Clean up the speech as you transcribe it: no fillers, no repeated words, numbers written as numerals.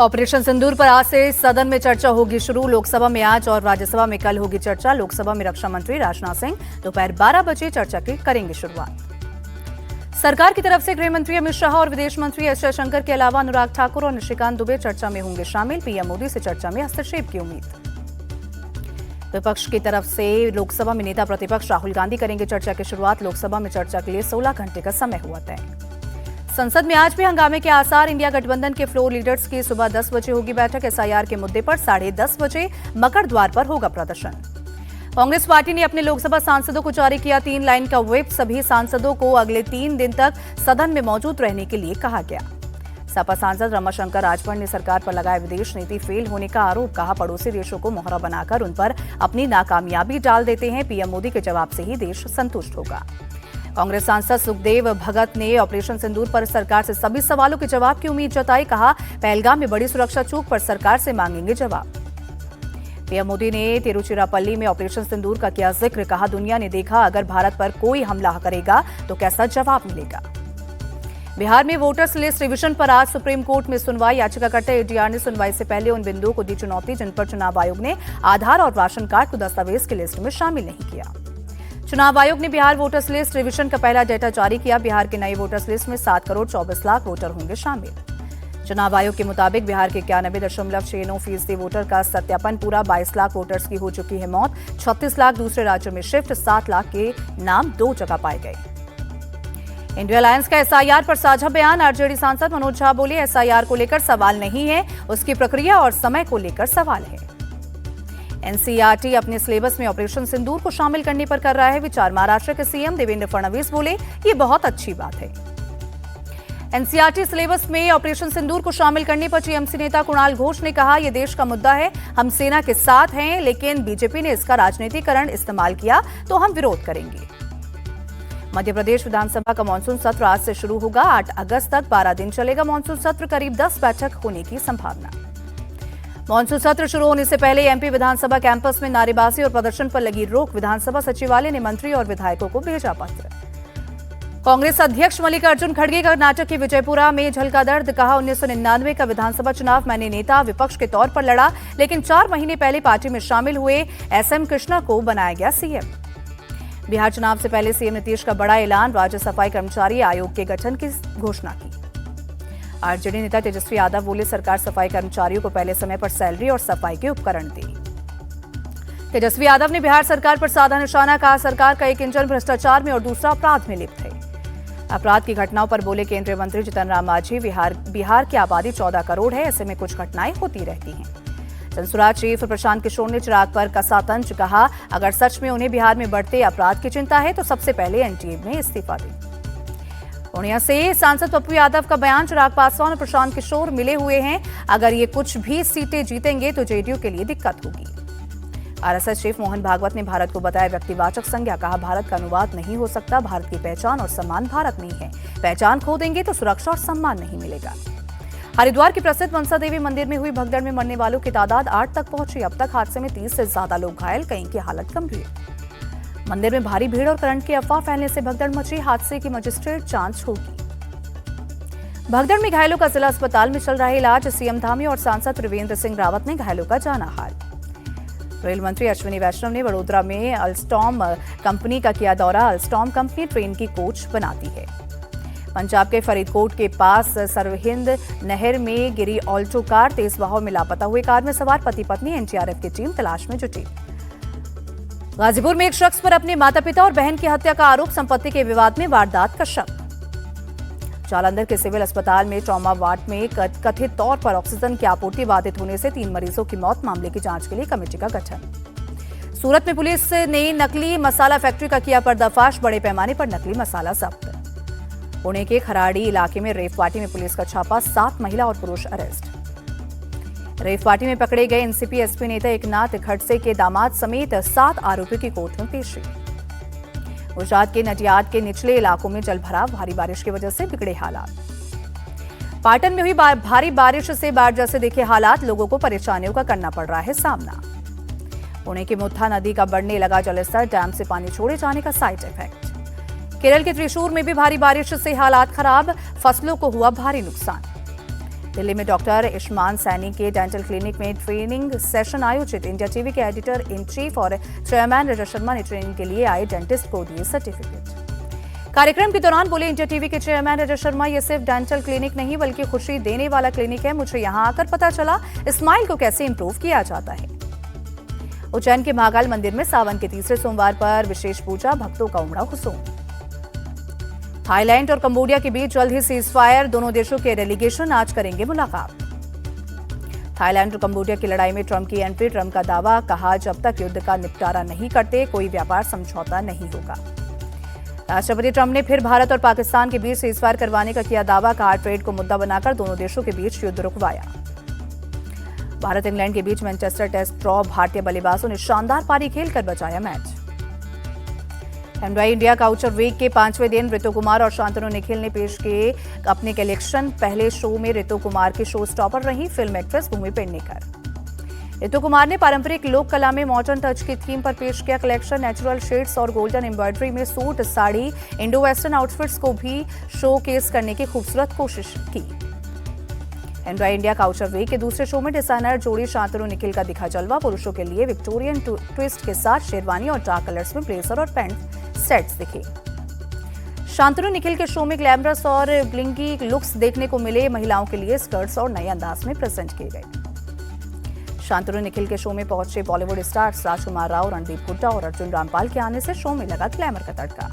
Operation सिंदूर पर आज से सदन में चर्चा होगी शुरू। लोकसभा में आज और राज्यसभा में कल होगी चर्चा। लोकसभा में रक्षा मंत्री राजनाथ सिंह दोपहर 12 बजे चर्चा की करेंगे शुरुआत। सरकार की तरफ से गृह मंत्री अमित शाह और विदेश मंत्री एस जयशंकर के अलावा अनुराग ठाकुर और निशिकांत दुबे चर्चा में होंगे शामिल। पीएम मोदी से चर्चा में हस्तक्षेप की उम्मीद। विपक्ष की तरफ से लोकसभा में नेता प्रतिपक्ष राहुल गांधी करेंगे चर्चा की शुरुआत। लोकसभा में चर्चा के लिए 16 घंटे का समय हुआ तय। संसद में आज भी हंगामे के आसार। इंडिया गठबंधन के फ्लोर लीडर्स की सुबह 10 बजे होगी बैठक। एसआईआर के मुद्दे पर 10:30 बजे मकर द्वार पर होगा प्रदर्शन। कांग्रेस पार्टी ने अपने लोकसभा सांसदों को जारी किया 3 लाइन का व्हिप। सभी सांसदों को अगले 3 दिन तक सदन में मौजूद रहने के लिए कहा गया। सपा सांसद रमाशंकर राजभर ने सरकार पर लगाया विदेश नीति फेल होने का आरोप। कहा, पड़ोसी देशों को मोहरा बनाकर उन पर अपनी नाकामयाबी डाल देते हैं। पीएम मोदी के जवाब से ही देश संतुष्ट होगा। कांग्रेस सांसद सुखदेव भगत ने ऑपरेशन सिंदूर पर सरकार से सभी सवालों के जवाब की उम्मीद जताई। कहा, पहलगाम में बड़ी सुरक्षा चूक पर सरकार से मांगेंगे जवाब। पीएम मोदी ने तिरुचिरापल्ली में ऑपरेशन सिंदूर का किया जिक्र। कहा, दुनिया ने देखा अगर भारत पर कोई हमला करेगा तो कैसा जवाब मिलेगा। बिहार में वोटर्स लिस्ट रिवीजन पर आज सुप्रीम कोर्ट में सुनवाई। याचिकाकर्ता एडीआर ने सुनवाई से पहले उन बिंदुओं को दी चुनौती जिन पर चुनाव आयोग ने आधार और राशन कार्ड को दस्तावेज की लिस्ट में शामिल नहीं किया। चुनाव आयोग ने बिहार वोटर्स लिस्ट रिवीजन का पहला डेटा जारी किया। बिहार के नई वोटर्स लिस्ट में 7 करोड़ 24 लाख वोटर होंगे शामिल। चुनाव आयोग के मुताबिक बिहार के 91.69% वोटर का सत्यापन पूरा। 22 लाख वोटर्स की हो चुकी है मौत। 36 लाख दूसरे राज्यों में शिफ्ट। 7 लाख के नाम 2 जगह पाए गए। इंडिया अलायंस का एसआईआर पर साझा बयान। आरजेडी सांसद मनोज झा बोले, एसआईआर को लेकर सवाल नहीं है, उसकी प्रक्रिया और समय को लेकर सवाल है। एनसीईआरटी अपने सिलेबस में ऑपरेशन सिंदूर को शामिल करने पर कर रहा है विचार। महाराष्ट्र के सीएम देवेंद्र फडणवीस बोले, ये बहुत अच्छी बात है। एनसीईआरटी सिलेबस में ऑपरेशन सिंदूर को शामिल करने पर टीएमसी नेता कुणाल घोष ने कहा, यह देश का मुद्दा है, हम सेना के साथ हैं, लेकिन बीजेपी ने इसका राजनीतिकरण इस्तेमाल किया तो हम विरोध करेंगे। मध्य प्रदेश विधानसभा का मानसून सत्र आज से शुरू होगा। 8 अगस्त तक 12 दिन चलेगा मानसून सत्र। करीब 10 बैठक होने की संभावना। मानसून सत्र शुरू होने से पहले एमपी विधानसभा कैंपस में नारेबाजी और प्रदर्शन पर लगी रोक। विधानसभा सचिवालय ने मंत्री और विधायकों को भेजा पत्र। कांग्रेस अध्यक्ष मल्लिकार्जुन खड़गे कर्नाटक के विजयपुरा में झलका दर्द। कहा, 1999 का विधानसभा चुनाव मैंने नेता विपक्ष के तौर पर लड़ा, लेकिन 4 महीने पहले पार्टी में शामिल हुए एसएम कृष्णा को बनाया गया सीएम। बिहार चुनाव से पहले सीएम नीतीश का बड़ा ऐलान। राज्य सफाई कर्मचारी आयोग के गठन की घोषणा की। आरजेडी नेता तेजस्वी यादव बोले, सरकार सफाई कर्मचारियों को पहले समय पर सैलरी और सफाई के उपकरण दे। तेजस्वी यादव ने बिहार सरकार पर साधा निशाना। कहा, सरकार का एक इंजन भ्रष्टाचार में और दूसरा अपराध में लिप्त है। अपराध की घटनाओं पर बोले केंद्रीय मंत्री जीतन राम मांझी, बिहार की आबादी 14 करोड़ है, ऐसे में कुछ घटनाएं होती रहती हैं। जनसुराज चीफ प्रशांत किशोर ने चिराग पर कसा तंज। कहा, अगर सच में उन्हें बिहार में बढ़ते अपराध की चिंता है तो सबसे पहले एनडीए में इस्तीफा दें। पूर्णिया से सांसद पप्पू यादव का बयान। चिराग पासवान और प्रशांत किशोर मिले हुए हैं, अगर ये कुछ भी सीटें जीतेंगे तो जेडीयू के लिए दिक्कत होगी। आरएसएस चीफ मोहन भागवत ने भारत को बताया व्यक्तिवाचक संज्ञा। कहा, भारत का अनुवाद नहीं हो सकता, भारत की पहचान और सम्मान भारत में ही है, पहचान खो देंगे तो सुरक्षा और सम्मान नहीं मिलेगा। हरिद्वार के प्रसिद्ध मनसा देवी मंदिर में हुई भगदड़ में मरने वालों की तादाद 8 तक पहुंची। अब तक हादसे में 30 से ज्यादा लोग घायल, कई की हालत गंभीर। मंदिर में भारी भीड़ और करंट की अफवाह फैलने से भगदड़ मची। हादसे की मजिस्ट्रेट जांच होगी। भगदड़ में घायलों का जिला अस्पताल में चल रहा इलाज। सीएम धामी और सांसद त्रिवेंद्र सिंह रावत ने घायलों का जाना हाल। रेल मंत्री अश्विनी वैष्णव ने वडोदरा में अल्स्टॉम कंपनी का किया दौरा। अल्स्टॉम कंपनी ट्रेन की कोच बनाती है। पंजाब के फरीदकोट के पास सरहिंद नहर में गिरी ऑल्टो कार। तेज बहाव में लापता हुए कार में सवार पति पत्नी एनडीआरएफ की टीम तलाश में जुटी। गाजीपुर में एक शख्स पर अपने माता पिता और बहन की हत्या का आरोप। संपत्ति के विवाद में वारदात का शक। जालंधर के सिविल अस्पताल में ट्रॉमा वार्ड में कथित तौर पर ऑक्सीजन की आपूर्ति बाधित होने से 3 मरीजों की मौत। मामले की जांच के लिए कमेटी का गठन। सूरत में पुलिस ने नकली मसाला फैक्ट्री का किया पर्दाफाश। बड़े पैमाने पर नकली मसाला जब्त। पुणे के खराड़ी इलाके में रेव पार्टी में पुलिस का छापा। 7 महिला और पुरुष अरेस्ट। रेव पार्टी में पकड़े गए एनसीपी एसपी नेता एकनाथ खड़से के दामाद समेत 7 आरोपियों की कोर्ट में पेशी। गुजरात के नडियाद के निचले इलाकों में जलभराव। भारी बारिश की वजह से बिगड़े हालात। पाटन में हुई भारी बारिश से बाढ़ जैसे दिखे हालात। लोगों को परेशानियों का करना पड़ रहा है सामना। पुणे की मुत्था नदी का बढ़ने लगा जलस्तर। डैम से पानी छोड़े जाने का साइड इफेक्ट। केरल के त्रिशूर में भी भारी बारिश से हालात खराब। फसलों को हुआ भारी नुकसान। दिल्ली में डॉक्टर इशमान सैनी के डेंटल क्लिनिक में ट्रेनिंग सेशन आयोजित। इंडिया टीवी के एडिटर इन चीफ और चेयरमैन रजत शर्मा ने ट्रेनिंग के लिए आए डेंटिस्ट को दिए सर्टिफिकेट। कार्यक्रम के दौरान बोले इंडिया टीवी के चेयरमैन रजत शर्मा, ये सिर्फ डेंटल क्लिनिक नहीं बल्कि खुशी देने वाला क्लिनिक है। मुझे यहां आकर पता चला स्माइल को कैसे इंप्रूव किया जाता है। उज्जैन के महाकाल मंदिर में सावन के तीसरे सोमवार पर विशेष पूजा, भक्तों का उमड़ा हुजूम। थाईलैंड और कंबोडिया के बीच जल्द ही सीज फायर, दोनों देशों के डेलीगेशन आज करेंगे मुलाकात। थाईलैंड और कंबोडिया की लड़ाई में ट्रंप की एंट्री, ट्रंप का दावा, कहा जब तक युद्ध का निपटारा नहीं करते कोई व्यापार समझौता नहीं होगा। राष्ट्रपति ट्रंप ने फिर भारत और पाकिस्तान के बीच सीज फायर करवाने का किया दावा, कहा ट्रेड को मुद्दा बनाकर दोनों देशों के बीच युद्ध रुकवाया। भारत इंग्लैंड के बीच मैनचेस्टर टेस्ट ड्रॉ, भारतीय बल्लेबाजों ने शानदार पारी खेलकर बचाया मैच। एमवाई इंडिया काउचर वीक के 5वें दिन ऋतु कुमार और शांतनु निखिल ने पेश किए अपने कलेक्शन। पहले शो में ऋतु कुमार की शो स्टॉपर रही फिल्म एक्ट्रेस भूमि पेडनेकर। ऋतु कुमार ने पारंपरिक लोक कला में मॉडर्न टच की थीम पर पेश किया कलेक्शन। नेचुरल शेड्स और गोल्डन एम्ब्रॉयडरी में suit, sari, Indo western outfits को भी शो केस करने की खूबसूरत कोशिश की। एमवाई इंडिया काउचर वीक के दूसरे शो में डिजाइनर जोड़ी शांतनु निखिल का दिखा जलवा। पुरुषों के लिए विक्टोरियन ट्विस्ट के साथ शेरवानी और डार्क कलर्स में ब्लेजर और पैंट सेट्स दिखे। शांतनु निखिल के शो में ग्लैमरस और ब्लिंगी लुक्स देखने को मिले। महिलाओं के लिए स्कर्ट्स और नए अंदाज में प्रेजेंट किए गए। शांतनु निखिल के शो में पहुंचे बॉलीवुड स्टार्स राजकुमार राव, रणदीप हुड्डा और अर्जुन रामपाल के आने से शो में लगा ग्लैमर का तड़का।